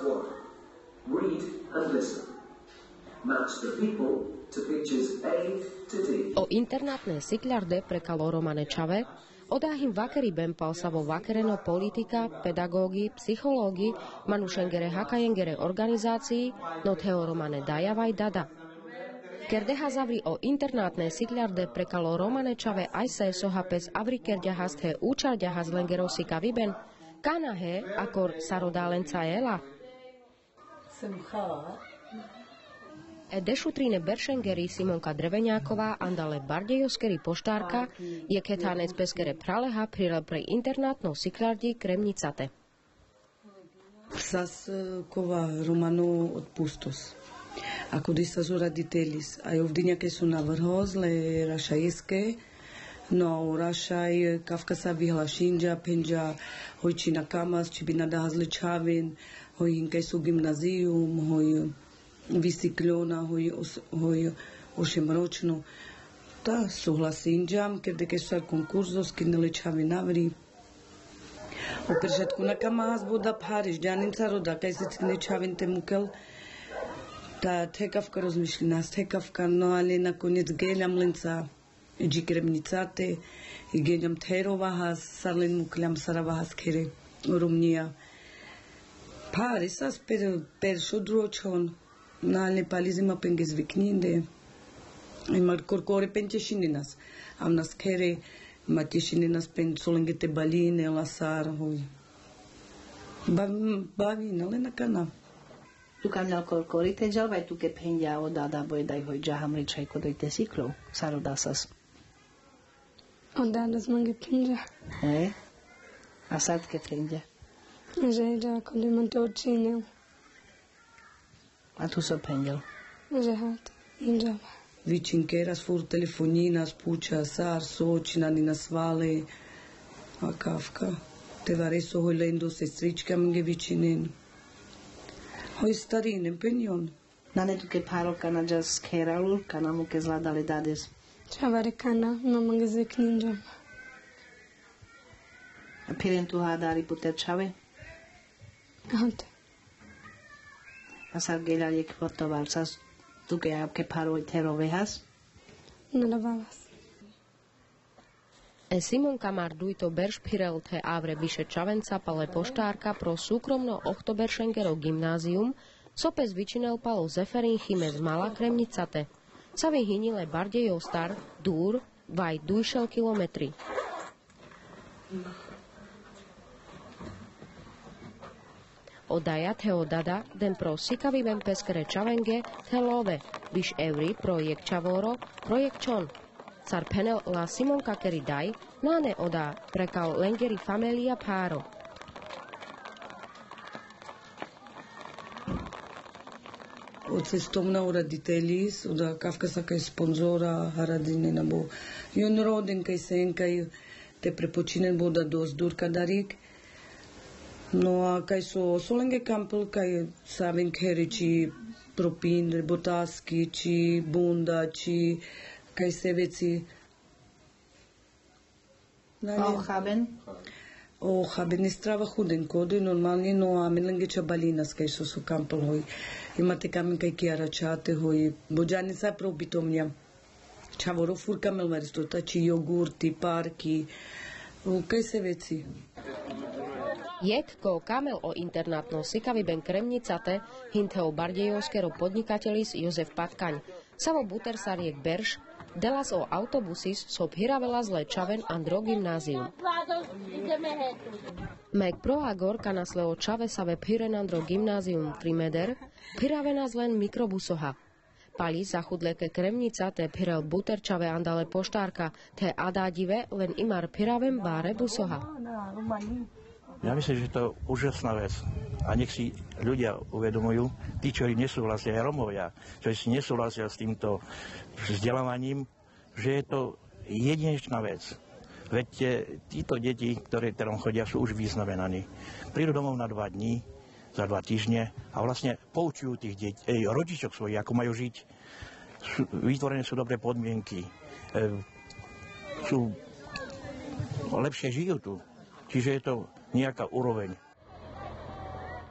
what? Read and listen. Match the people to pictures A to D. O internátne cyklarde prekalo Romane Čave, odáhim vakeri bempalsa vo vakereno politika, pedagógi, psychológi, manušengere hakajengere organizácií, no teo Romane dajavaj dada. Kerdeha zavri o internátne cyklarde prekalo Romane Čave aj se sohapes avrikerďahast he účarďahast lengerosika viben, kana he akor sarodálenca ela. Dešutrine Beršengeri Simonka Dreveňáková andale Bardejovskeri poštárka je ketánec peskere praleha prirel pre internátno cyklardi Kremnicate. Sas kova Romanu odpustos. Ako disa su raditelis, a ovdje ke su na vrhoz le rašajeske, no rašaj Kafkasa vihla šinđa, penđa hojčina kamas, či bi nadahazli čavin, hojinke su gimnazijum, hoj Vysykljona, hoj ošemročno. Ta súhlasím, keď sa konkurzo skinuli čavi navri. O prešetku na kamaz boda pariš, džaninca roda, kaj se skine čavin te mukel. Ta tekavka rozmišljena, tekavka, no ali nakonec geljam lenca, dži Kremnicate, i geljam terovahas, sarlen mukljam saravahas kere, Rumnija. Parisas per šodročon, na Nepalizima pengi zvykninde. Imar korkore pen tješininas. Am nas kere ma tješininas pen solengete baline, lasar, hoj. Bavina, le na kana. Tu kamnal korkori te žalvaj tu ke penja odada bojdaj hoj džaham ličaj kodojte siklov. Sarodasas. Odada zmange penja. A sad ke penja. Žeđa kod imam te učinil. A tu so penjel? Žehat, inđava. Vičinkeras fur telefonina, spuča, sar, sočina, ni nasvale. A Kafka. Te vareso hoj lendo sestrička mnge vičinen. Hoj starinem penjon. Nane tu ke paro kana džas keralul, kana mu ke zladali dades. Čavari kana, no mnge zvykninđava. A piren tu hadari puter čave? Ahante. A sa geľa liek potoval sa tu ke paroj terove has? Nadavavas. Simonka Marduito Berš pirel te avre biše čavenca pale poštárka pro súkromno Ochtoberšengerov gymnázium, sopes vyčinel palo Zeferin Chimec mala Kremnicate. Savi hinile Bardejov star, dúr, vaj dujšel kilometri. Odaja teodada den pro sikavivem peskere čavenge telove, viš evri projekt čavoro, projekt čon. Car penel la Simonka keri daj, nane oda prekal lengeri familia páro. Od cestovna uraditelis, od Kafkasa kaj sponzora haradine nabo. Jon roden kaj sen kaj te prepočinen boda dos durka darik. No a kaj so solenge kampel, kaj savin keri či propin, botaski, či bunda, či kaj se veci. Ochaben? Ochaben je strava huden kode, normalni, no a melenge čabalinas, kaj so kampel hoj. Imate kamen kaj kiara čate hoj, bođani sa probitomnja. Čavoro fur kamel maristota, či jogurti, parki, kaj se veci. Jek ko kamel o internátno sikaviben Kremnicate hinteo bardejovskero podnikatelis Jozef Patkaň. Savo butersariek Berš, delas o autobusis so hiravela zle čaven andro gymnázium. Mek proagor kanasleo čave save pirenandro gymnázium trimeder, piravena zlen mikrobusoha. Pali zachudleke Kremnicate pirel buterčave andale poštárka, te adádive len imar piravem báre busoha. Ja myslím, že to je úžasná vec. A nech si ľudia uvedomujú, tí, ktorí nesúhlasia, aj Romovia, ktorí si nesúhlasia s týmto vzdelávaním, že je to jedinečná vec. Veď títo deti, ktoré tam chodia, sú už vyznamenaní. Prídu domov na 2 dní, za 2 týždne a vlastne poučujú tých detí, rodičov svojich, ako majú žiť. Vytvorené sú dobré podmienky. Lepšie žijú tu. Čiže je to nejaká úroveň.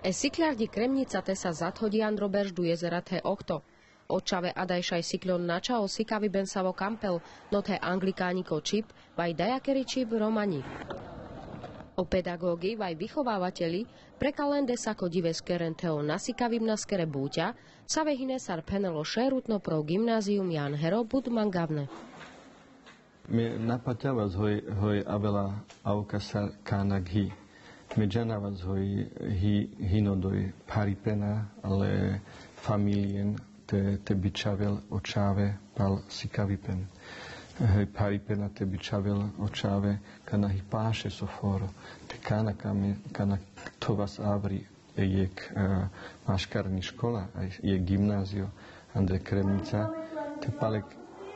Sziklardi Kremnica te sa zathodí Androberž du jezera te okto. Očave adajšaj siklon načao sikavi bensavo kampel, no te anglikániko čip, vaj dajakeri čip romani. O pedagógi vaj vychovávateli prekalende sako diveskeren teo nasikavim naskere búťa, sa vehine sar penelo šerutno pro gymnázium Jan Hero bud mangavne. Me napaťavas hoj avela aukasa kanak hi. Me džanavas hoj hinodoj paripena, ale familien te bičavel očave pal sikavipen. Paripena te bičavel očave kana hi páše soforo. Te kana to vas avri jek maškarni škola, je gimnázio Andrej Kremnica, te palek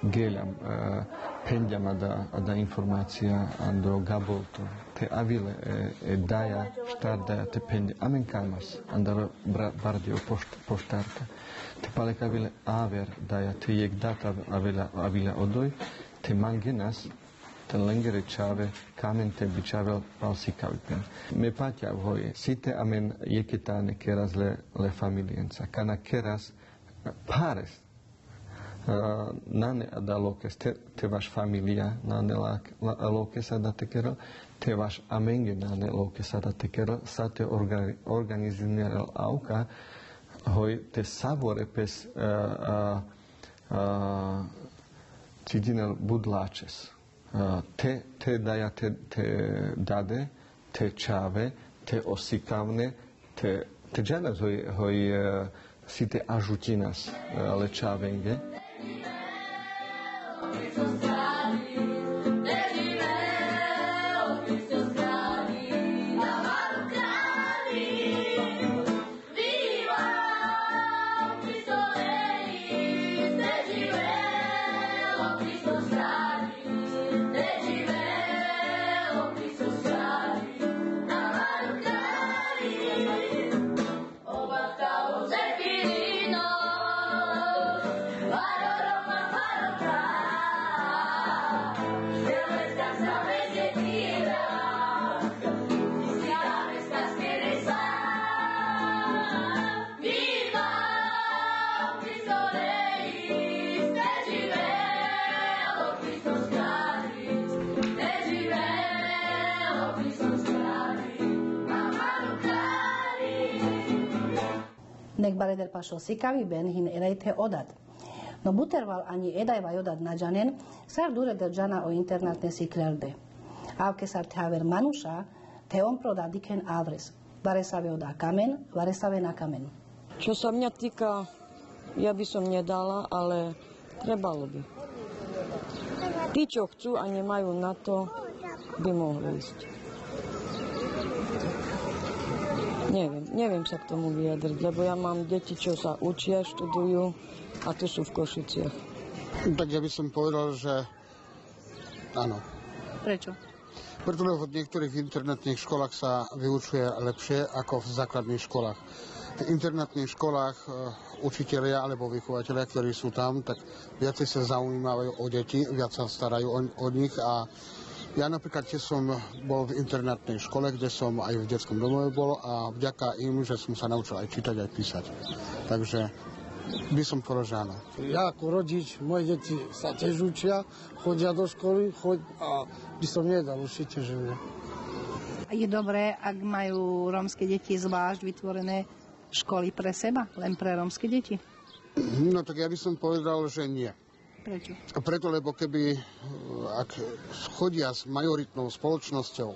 geljam, pendjam da informacija ando gabolto, te avile daja, štar daja te pendje, amen kamas, anda bardio poštarka, te palek avile aver daja, te jek data avile odoj, te mangenas, ten lengere čave, kamen te bičavel palsi kavipen. Me patja voje, site amen jeketane keras le familienca, kana keras pares, nane da lokes te vaš familia nane lokes da te kero te vaš amenge nane lokes da te kero sa te organiziral auka hoj te savore pes cidinel budlačes te daja te dade te čave te osikavne te džanas hoj site ažutinas lečavenge. Nek baredel pašo sikavi ben hin erejte odat. No buterval ani edaj vajodat na džanen, sar dure del džana o internatne siklarde. Avke sar te haver manuša, te on proda diken avres. Vare save oda kamen, vare save na kamen. Čo sa mňa týka, ja by som nedala, ale trebalo by. Tí, čo chcú a nemajú na to, by mohli ísť. Neviem sa k tomu vyjadriť, lebo ja mám deti, čo sa učia, študujú a tu sú v Košiciach. Tak ja by som povedal, že áno. Prečo? Pretože v niektorých internátnych školách sa vyučuje lepšie ako v základných školách. V internátnych školách učitelia alebo vychovateľia, ktorí sú tam, tak viacej sa zaujímajú o deti, viac sa starajú o nich a ja napríklad tiež som bol v internátnej škole, kde som aj v detskom domove bol a vďaka im, že som sa naučil aj čítať, aj písať. Takže by som povedal, že áno. Ja ako rodič, moje deti sa tiež učia, chodia do školy a by som nedal, určite, že nie. Je dobré, ak majú rómske deti zvlášť vytvorené školy pre seba, len pre rómske deti? No tak ja by som povedal, že nie. Prečo? Preto, lebo ak chodia s majoritnou spoločnosťou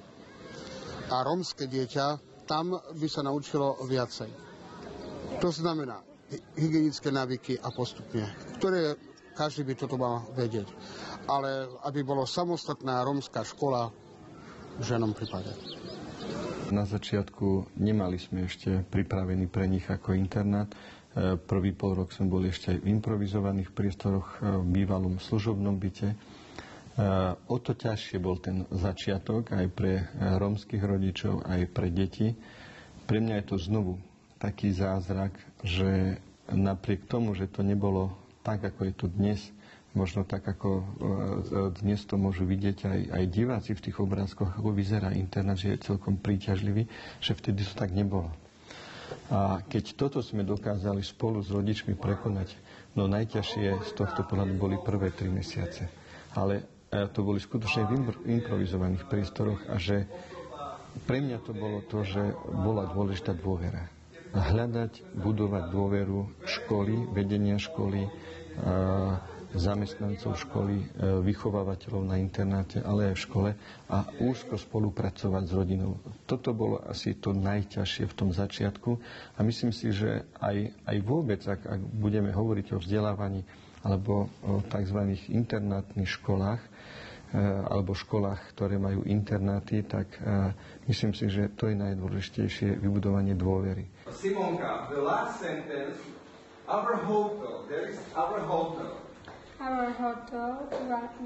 a rómske dieťa, tam by sa naučilo viacej. To znamená hygienické návyky a postupne, ktoré každý by toto mal vedieť. Ale aby bolo samostatná rómska škola, v žiadnom prípade. Na začiatku nemali sme ešte pripravený pre nich ako internát. Prvý pol rok sme boli ešte aj v improvizovaných priestoroch v bývalom služobnom byte. O to ťažšie bol ten začiatok aj pre rómskych rodičov, aj pre deti. Pre mňa je to znovu taký zázrak, že napriek tomu, že to nebolo tak, ako je to dnes, možno tak, ako dnes to môžu vidieť aj diváci v tých obrázkoch, ako vyzerá internát, že je celkom príťažlivý, že vtedy to tak nebolo. A keď toto sme dokázali spolu s rodičmi prekonať, no najťažšie z tohto pohľadu boli prvé 3 mesiace. Ale to boli skutočne v improvizovaných priestoroch a že pre mňa to bolo to, že bola dôležitá dôvera. Hľadať, budovať dôveru školy, vedenia školy, zamestnancov školy, vychovávateľov na internáte, ale aj v škole a úzko spolupracovať s rodinou. Toto bolo asi to najťažšie v tom začiatku a myslím si, že aj vôbec, ak budeme hovoriť o vzdelávaní alebo o tzv. Internátnych školách alebo školách, ktoré majú internáty, tak myslím si, že to je najdôležitejšie vybudovanie dôvery. Simonka, the last sentence, our hotel, there is our hotel. Our hotel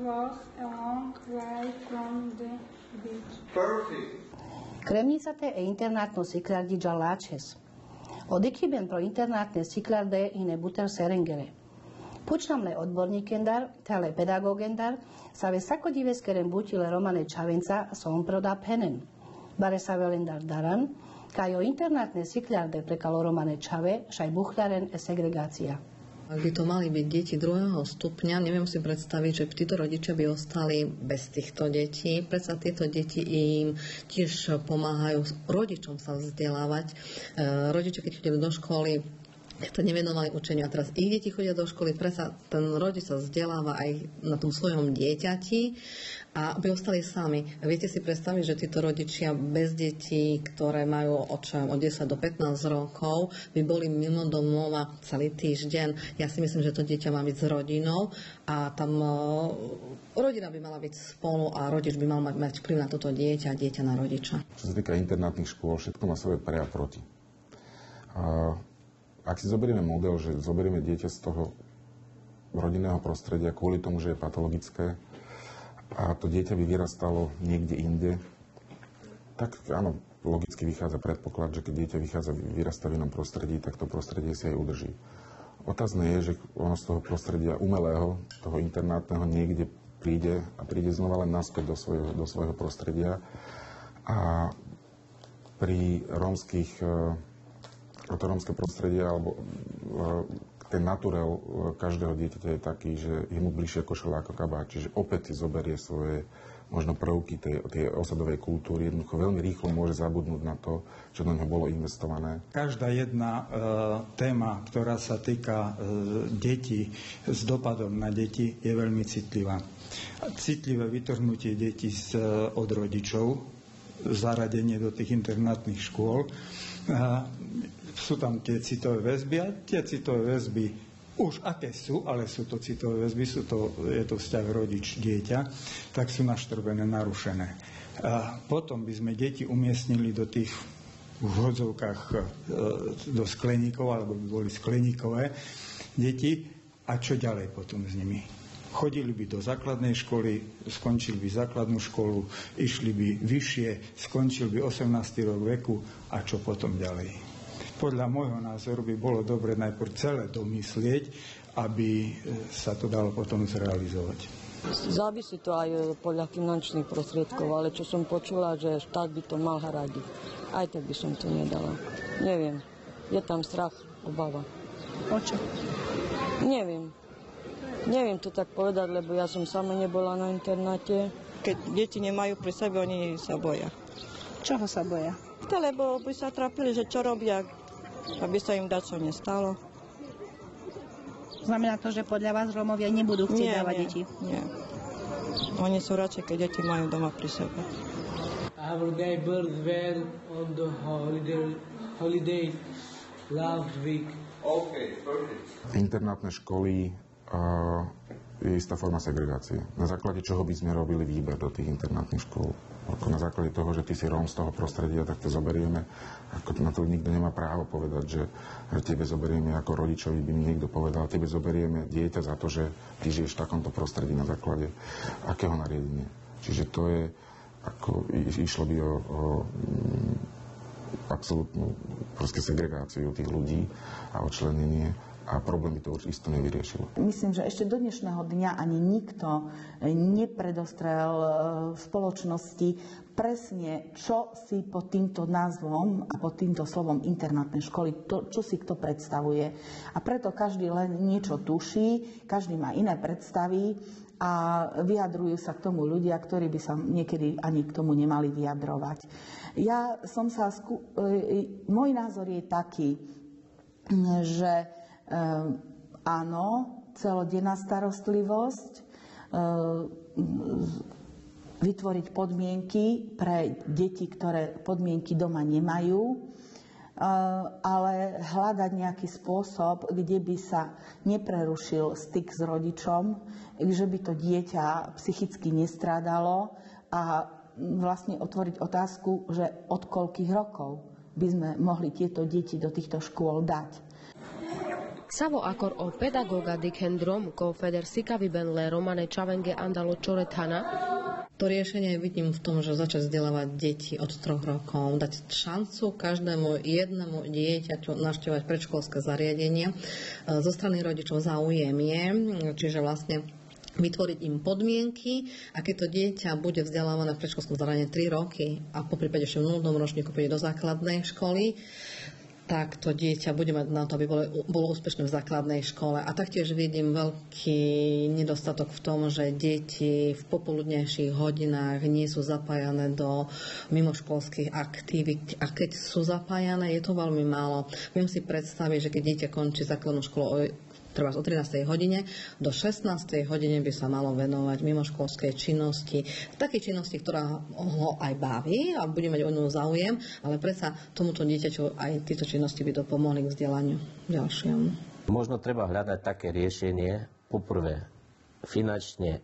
was a long way from the beach. Perfect. Cremnițate e internatno ciclardi giallaces. Odechiben pro internatne ciclarde in ebuter serengere. Pučnamle odborníkendar, tele pedagógendar, sa ve sakodiveskeren butile Romane Čavenca som proda penen. Bare sa velendar daran, kajo internatne ciclarde prekalo Romane Čave, šaj buchlaren e segregácia. Ak by to mali byť deti 2. stupňa, neviem si predstaviť, že títo rodičia by ostali bez týchto detí. Predsa tieto deti im tiež pomáhajú rodičom sa vzdelávať. Rodičia, keď chodia do školy, to nevenovali učeniu a teraz ich deti chodia do školy, predsa ten rodič sa vzdeláva aj na tom svojom dieťati a by ostali sami. Viete si predstaviť, že títo rodičia bez detí, ktoré majú od 10 do 15 rokov, by boli mimo domova celý týždeň. Ja si myslím, že to dieťa má byť s rodinou a tam rodina by mala byť spolu a rodič by mal mať vplyv na toto dieťa a dieťa na rodiča. Čo sa týka internátnych škôl, všetko má svoje pre a proti. Ak si zoberieme model, že zoberieme dieťa z toho rodinného prostredia kvôli tomu, že je patologické a to dieťa by vyrastalo niekde inde, tak áno, logicky vychádza predpoklad, že keď dieťa vyrastá v inom prostredí, tak to prostredie si aj udrží. Otázne je, že ono z toho prostredia umelého, toho internátneho niekde príde znova len naspäť do svojho prostredia a pri to rómske prostredie, alebo ten naturel každého dieťaťa je taký, že je mu bližšie košela ako kabát. Čiže opäť si zoberie svoje možno prvky tej osadovej kultúry. Jednoducho veľmi rýchlo môže zabudnúť na to, čo do neho bolo investované. Každá jedna téma, ktorá sa týka detí s dopadom na deti, je veľmi citlivá. Citlivé vytrhnutie detí od rodičov, zaradenie do tých internátnych škôl, sú tam tie citové väzby a tie citové väzby už aké sú, ale sú to citové väzby, je to vzťah rodič-dieťa, tak sú naštrbené, narušené. A potom by sme deti umiestnili do tých v úvodzovkách do skleníkov, alebo by boli skleníkové deti a čo ďalej potom s nimi? Chodili by do základnej školy, skončili by základnú školu, išli by vyššie, skončil by 18. rok veku a čo potom ďalej? Podľa môjho názoru by bolo dobre najprv celé domyslieť, aby sa to dalo potom zrealizovať. Závisí to aj podľa finančných prostriedkov, ale čo som počula, že štát by to mal hradiť. Aj tak by som to nedala. Neviem. Je tam strach, obava. O čo? Neviem. Neviem to tak povedať, lebo ja som sama nebola na internáte. Keď deti nemajú pri sebe, oni sa boja. Čoho sa boja? Lebo by sa trápili, že čo robia, aby sa im dačo nestalo. Znamená to, že podľa vás Rómovia nebudú chcieť dávať deti? Nie. Oni sú radšej, keď deti majú doma pri sebe. Our neighbors were on the holiday last week. Okay, perfect. Internátne školy je istá forma segregácie. Na základe čoho by sme robili výber do tých internátnych škôl? Ako na základe toho, že ty si Róm z toho prostredia, tak to zoberieme. Ako na to nikto nemá právo povedať, že tebe zoberieme ako rodičovi, by mi niekto povedal, tebe zoberieme dieťa za to, že ty žiješ v takomto prostredí na základe akého nariadenia. Čiže to je, ako išlo by o absolútnu proste segregáciu tých ľudí a odčlenenie a problémy to už isto nevyriešilo. Myslím, že ešte do dnešného dňa ani nikto nepredostrel v spoločnosti presne, čo si pod týmto názvom a pod týmto slovom internátne školy, čo si kto predstavuje. A preto každý len niečo tuší, každý má iné predstavy a vyjadrujú sa k tomu ľudia, ktorí by sa niekedy ani k tomu nemali vyjadrovať. Môj názor je taký, že áno, celodenná starostlivosť, vytvoriť podmienky pre deti, ktoré podmienky doma nemajú, ale hľadať nejaký spôsob, kde by sa neprerušil styk s rodičom, že by to dieťa psychicky nestrádalo a vlastne otvoriť otázku, že od koľkých rokov by sme mohli tieto deti do týchto škôl dať. Savo akor o pedagoga dikendrom konfeder sikaviben le romane čavenge andalo čoretana. To riešenie vidím v tom, že začať vzdelávať deti od 3 rokov, dať šancu každému jednému dieťaťu navštevovať predškolské zariadenie. Zo strany rodičov záujem je, čiže vlastne vytvoriť im podmienky a keď to dieťa bude vzdelávané v predškolskom zariadení 3 roky a poprípade ešte v 0. ročníku pôjde do základnej školy, tak to dieťa bude mať na to, aby bolo úspešné v základnej škole. A taktiež vidím veľký nedostatok v tom, že deti v popoludnejších hodinách nie sú zapájané do mimoškolských aktivít. A keď sú zapájané, je to veľmi málo. Viem si predstaviť, že keď dieťa končí základnú školu treba o 13. hodine, do 16. hodine by sa malo venovať mimoškolskej činnosti, takej činnosti, ktorá ho aj baví a bude mať o ňu záujem, ale predsa tomuto dieťaťu aj tieto činnosti by dopomohli k vzdelaniu ďalšiemu. Možno treba hľadať také riešenie, poprvé finančne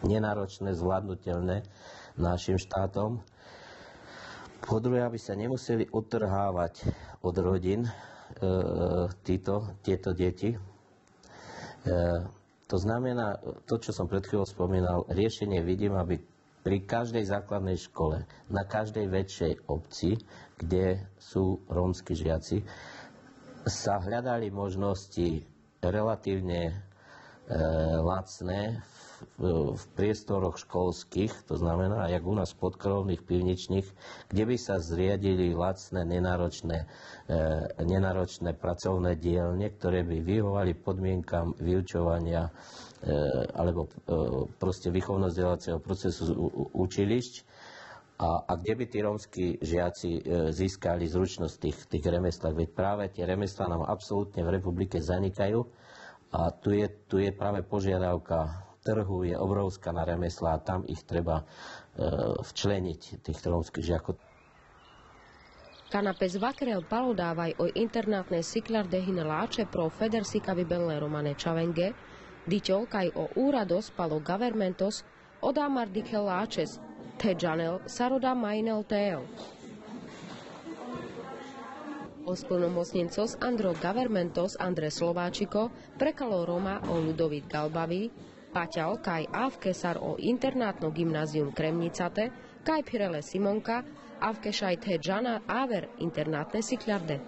nenáročné, zvládnutelné našim štátom, po druhé, aby sa nemuseli odtrhávať od rodín tieto deti. To znamená, to, čo som pred chvíľou spomínal, riešenie vidím, aby pri každej základnej škole, na každej väčšej obci, kde sú rómski žiaci, sa hľadali možnosti relatívne lacné v priestoroch školských, to znamená, jak u nás podkrovných, pivničných, kde by sa zriadili lacné, nenáročné pracovné dielne, ktoré by vyhovovali podmienkam vyučovania alebo proste výchovno-vzdelávacieho procesu učilišť a kde by tí rómski žiaci získali zručnosť tých remeslách. Veď práve tie remeslá nám absolútne v republike zanikajú a tu je práve požiadavka trhu je obrovská na remeslá a tam ich treba včleniť, tých rómskych žiakov. Kanapes vakrel palodávaj o internátne siklardehin láče pro federsika vybenle romane čavenge, diťolkaj o úrados palo governmentos odamar dikel láčes, te janel saroda mainel teo. Osplnomocnencos Andro governmentos Andre Slováčiko prekalo Roma o Ludovít Galbaví, Paťal kaj avkesar o internátno gymnázium Kremnicate, kaj Pirele Simonka, avkešaj te Jana Aver internátne sikľarde.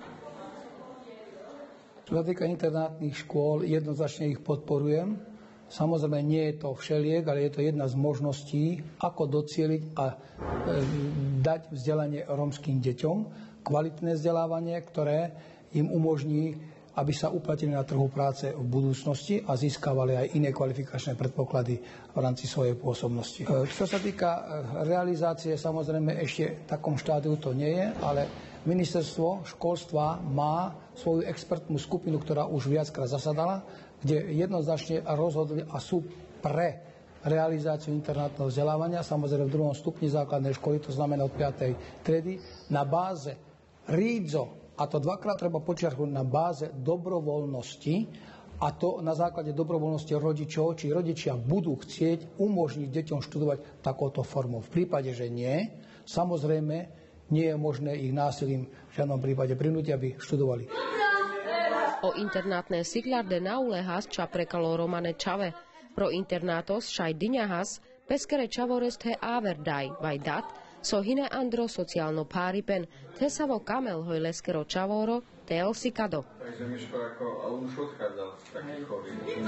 Čo sa týka internátnych škôl, jednoznačne ich podporujem. Samozrejme nie je to všeliek, ale je to jedna z možností, ako docieliť a dať vzdelanie rómskym deťom, kvalitné vzdelávanie, ktoré im umožní, aby sa uplatili na trhu práce v budúcnosti a získavali aj iné kvalifikačné predpoklady v rámci svojej pôsobnosti. Čo sa týka realizácie, samozrejme ešte v takom štádiu to nie je, ale ministerstvo školstva má svoju expertnú skupinu, ktorá už viackrát zasadala, kde jednoznačne rozhodli a sú pre realizáciu internátneho vzdelávania, samozrejme v 2. stupni základnej školy, to znamená od 5. triedy, na báze RÍDZO, a to dvakrát treba počiarknúť, na báze dobrovoľnosti, a to na základe dobrovoľnosti rodičov, či rodičia budú chcieť umožniť deťom študovať takouto formou. V prípade, že nie, samozrejme nie je možné ich násilím v žiadnom prípade prinútiť, aby študovali. O internátne sikľarde naulehas ča prekalo romane čave. Pro internatos šaj dyňahas peskere čavores te averdaj vajdat, so hine andro sociálno páripen, te savo kamel hoj leskero čavoro, TL Sikado. Takže Miško, ako on už odchádzal z takých chorých.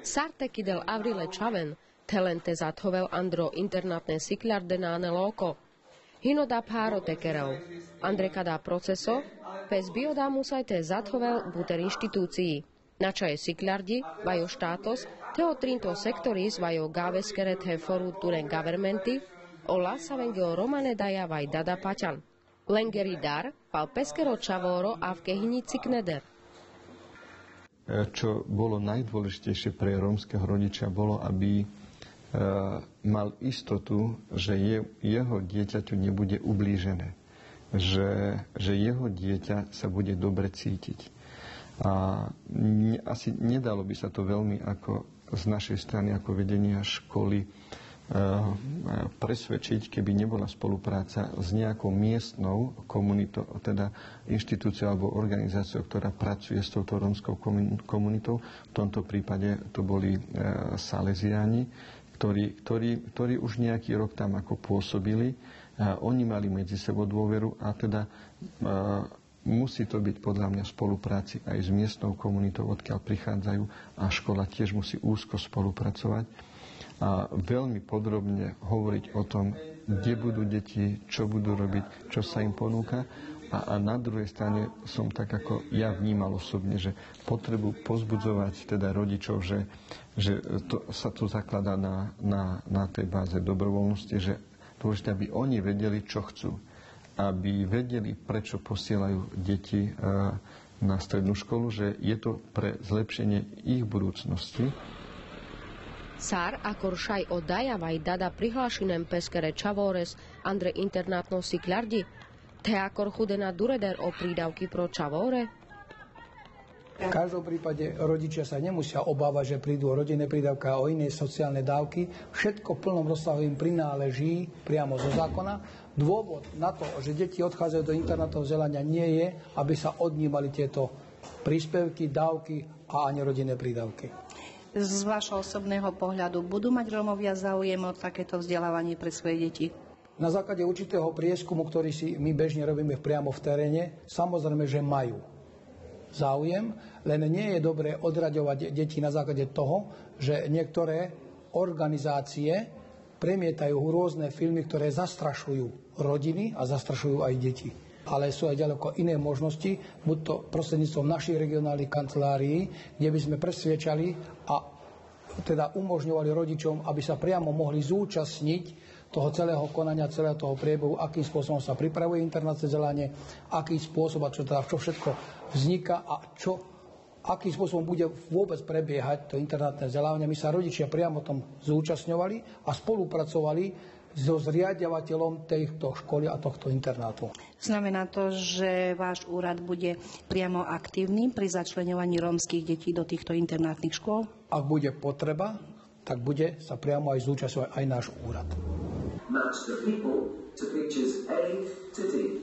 Sarte kidel Avrile Čaven, telente zathovel Andro internatne siklardenáne loko. Hinoda páro tekerel. Andrekada proceso, pes bioda musajte zathovel buter inštitúcií. Načaje siklardi, vajo štátos, teo trinto sektoris vajo gaveskeret he foru turen governmenti, o lasavengeo romane daja vaj dada paťan. Lengeri dar, pal peskero čavoro a v kehinici kneder. Čo bolo najdôležitejšie pre rómskeho rodiča, bolo, aby mal istotu, že jeho dieťaťu nebude ublížené. Že jeho dieťa sa bude dobre cítiť. A asi nedalo by sa to veľmi ako z našej strany, ako vedenia školy, presvedčiť, keby nebola spolupráca s nejakou miestnou komunitou, teda inštitúciou alebo organizáciou, ktorá pracuje s touto rómskou komunitou. V tomto prípade to boli Salesiáni, ktorí už nejaký rok tam ako pôsobili. Oni mali medzi sebou dôveru a teda musí to byť podľa mňa v spolupráci aj s miestnou komunitou, odkiaľ prichádzajú, a škola tiež musí úzko spolupracovať a veľmi podrobne hovoriť o tom, kde budú deti, čo budú robiť, čo sa im ponúka. A na druhej strane som tak ako ja vnímal osobne, že potrebu pozbudzovať teda rodičov, že sa to zakladá na tej báze dobrovoľnosti, že dôležité, aby oni vedeli, čo chcú. Aby vedeli, prečo posielajú deti na strednú školu, že je to pre zlepšenie ich budúcnosti. Sár akor šaj o dajavaj dada prihlášenem peskere čavores Andre internátno siklardi, te akor chudena dureder o prídavky pro čavore? V každom prípade rodičia sa nemusia obávať, že prídu o rodinné prídavky a o iné sociálne dávky. Všetko v plnom rozsahu im prináleží priamo zo zákona. Dôvod na to, že deti odchádzajú do internátneho vzdelania, nie je, aby sa odnímali tieto príspevky, dávky a ani rodinné prídavky. Z vášho osobného pohľadu budú mať Rómovia záujem o takéto vzdelávanie pre svoje deti? Na základe určitého prieskumu, ktorý si my bežne robíme priamo v teréne, samozrejme, že majú záujem, len nie je dobré odraďovať deti na základe toho, že niektoré organizácie premietajú rôzne filmy, ktoré zastrašujú rodiny a zastrašujú aj deti. Ale sú aj ďaleko iné možnosti, buď to prostredníctvom našich regionálnych kancelárií, kde by sme presviečali a teda umožňovali rodičom, aby sa priamo mohli zúčastniť toho celého konania, celého toho priebehu, akým spôsobom sa pripravuje internátne vzdelanie, aký spôsob a čo všetko vzniká a akým spôsobom bude vôbec prebiehať to internátne vzdelávanie. My sa rodičia priamo tom zúčastňovali a spolupracovali so zriaďovateľom tejto školy a tohto internátu. Znamená to, že váš úrad bude priamo aktívny pri začleňovaní rómskych detí do týchto internátnych škôl? Ak bude potreba, tak bude sa priamo aj zúčastňovať aj náš úrad. Match the people to pictures A to D.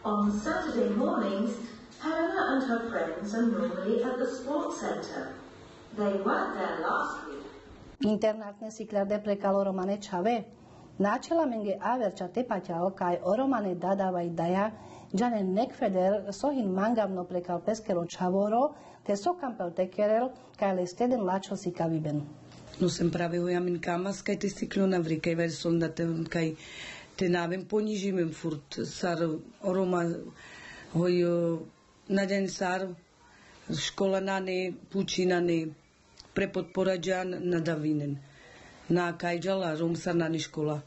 On Saturday mornings, Helena and her friends are normally at the sports centre. They weren't there last week. Internátne siklarde prekalo Romane Čave. Náčela menge averča tepaťal kaj o Romane dadavaj daja, džane nekfeder sohin mangavno prekal peskero Čavoro, te sokampel tekerel, kaj le steden lačo si kaviben. No sem pravi hojamin kamas, kaj te siklona vri, kaj ver sonda kaj te navem ponižimem furt sar Roma hoj naden sar škola nane pučinane prepodporađan na davinen. Na kajđala romsarnani škola.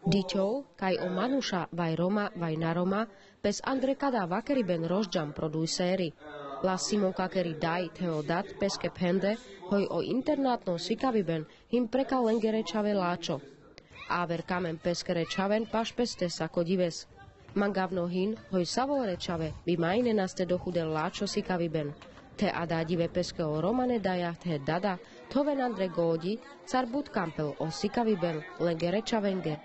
Diťov, kaj o Manuša, vaj Roma, vaj na Roma, bez Andrekada vakeriben rozđam produj séry. La Simon kakeri daj teo dat peske pende, hoj o internátno sikaviben, him preka lengere čave láčo. Áver kamen peskere čaven paš peste sa kodives. Mangavno hin, hoj savore čave, by majne naste dochudel láčo sikaviben. Te ada dive peskeo Romane daja te dada, toven Andre Gódi, car bud kampel o sikaviben, lengere čavenge.